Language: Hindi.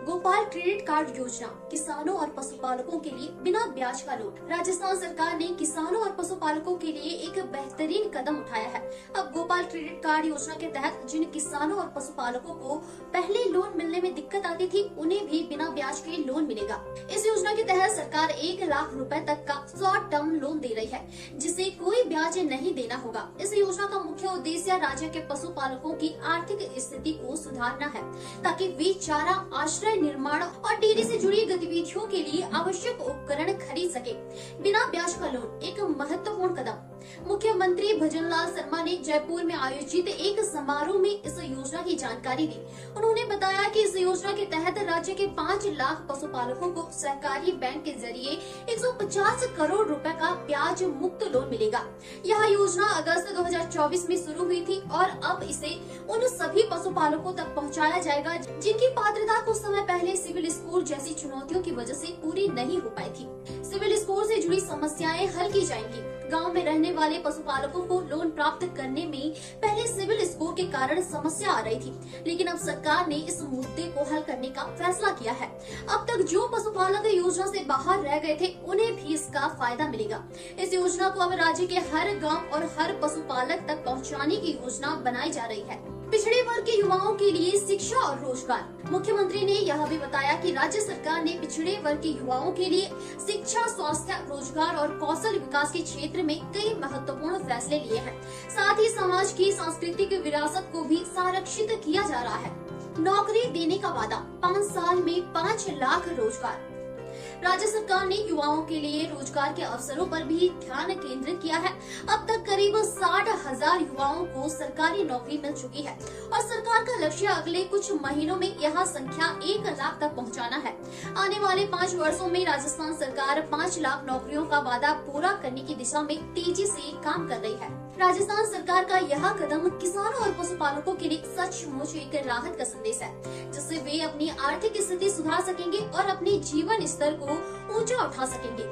गोपाल क्रेडिट कार्ड योजना किसानों और पशुपालकों के लिए बिना ब्याज का लोन। राजस्थान सरकार ने किसानों और पशुपालकों के लिए एक बेहतरीन कदम उठाया है। अब गोपाल क्रेडिट कार्ड योजना के तहत जिन किसानों और पशुपालकों को पहले लोन मिलने में दिक्कत आती थी, उन्हें भी बिना ब्याज के लोन मिलेगा। इस योजना के तहत सरकार 1 लाख रुपए तक का शॉर्ट टर्म लोन दे रही है, जिसे कोई ब्याज नहीं देना होगा। इस योजना का मुख्य उद्देश्य राज्य के पशुपालकों की आर्थिक स्थिति को सुधारना है, ताकि वे चारा, आश्रय निर्माण और डेयरी से जुड़ी गतिविधियों के लिए आवश्यक उपकरण खरीद सके। बिना ब्याज का लोन एक महत्वपूर्ण कदम। मुख्यमंत्री भजनलाल शर्मा ने जयपुर में आयोजित एक समारोह में इस योजना की जानकारी दी। उन्होंने बताया कि इस योजना के तहत राज्य के 5 लाख पशुपालकों को सहकारी बैंक के जरिए 150 करोड़ रुपए का ब्याज मुक्त लोन मिलेगा। यह योजना अगस्त 2024 में शुरू हुई थी और अब इसे उन सभी पशुपालकों तक पहुंचाया जाएगा जिनकी पात्रता कुछ समय पहले सिविल स्कोर जैसी चुनौतियों की वजह से पूरी नहीं हो पाई थी। सिविल स्कोर से जुड़ी समस्याएं हल की जाएंगी। गांव में रहने वाले पशुपालकों को लोन प्राप्त करने में पहले सिविल स्कोर के कारण समस्या आ रही थी, लेकिन अब सरकार ने इस मुद्दे को हल करने का फैसला किया है। अब तक जो पशुपालक योजना से बाहर रह गए थे, उन्हें भी इसका फायदा मिलेगा। इस योजना को अब राज्य के हर गाँव और हर पशुपालक तक पहुँचाने की योजना बनाई जा रही है। पिछड़े वर्ग के युवाओं के लिए शिक्षा और रोजगार। मुख्यमंत्री ने यह भी बताया कि राज्य सरकार ने पिछड़े वर्ग के युवाओं के लिए शिक्षा, स्वास्थ्य, रोजगार और कौशल विकास के क्षेत्र में कई महत्वपूर्ण फैसले लिए हैं। साथ ही समाज की सांस्कृतिक विरासत को भी संरक्षित किया जा रहा है। नौकरी देने का वादा, 5 साल में 5 लाख रोजगार। राज्य सरकार ने युवाओं के लिए रोजगार के अवसरों पर भी ध्यान केंद्रित किया है। अब तक करीब 60,000 युवाओं को सरकारी नौकरी मिल चुकी है और सरकार का लक्ष्य अगले कुछ महीनों में यह संख्या 1 लाख तक पहुंचाना है। आने वाले 5 वर्षों में राजस्थान सरकार 5 लाख नौकरियों का वादा पूरा करने की दिशा में तेजी से काम कर रही है। राजस्थान सरकार का यह कदम किसानों और पशुपालकों के लिए सचमुच एक राहत का संदेश है, जिससे वे अपनी आर्थिक स्थिति सुधार सकेंगे और अपने जीवन स्तर को ऊंचा उठा सकेंगे।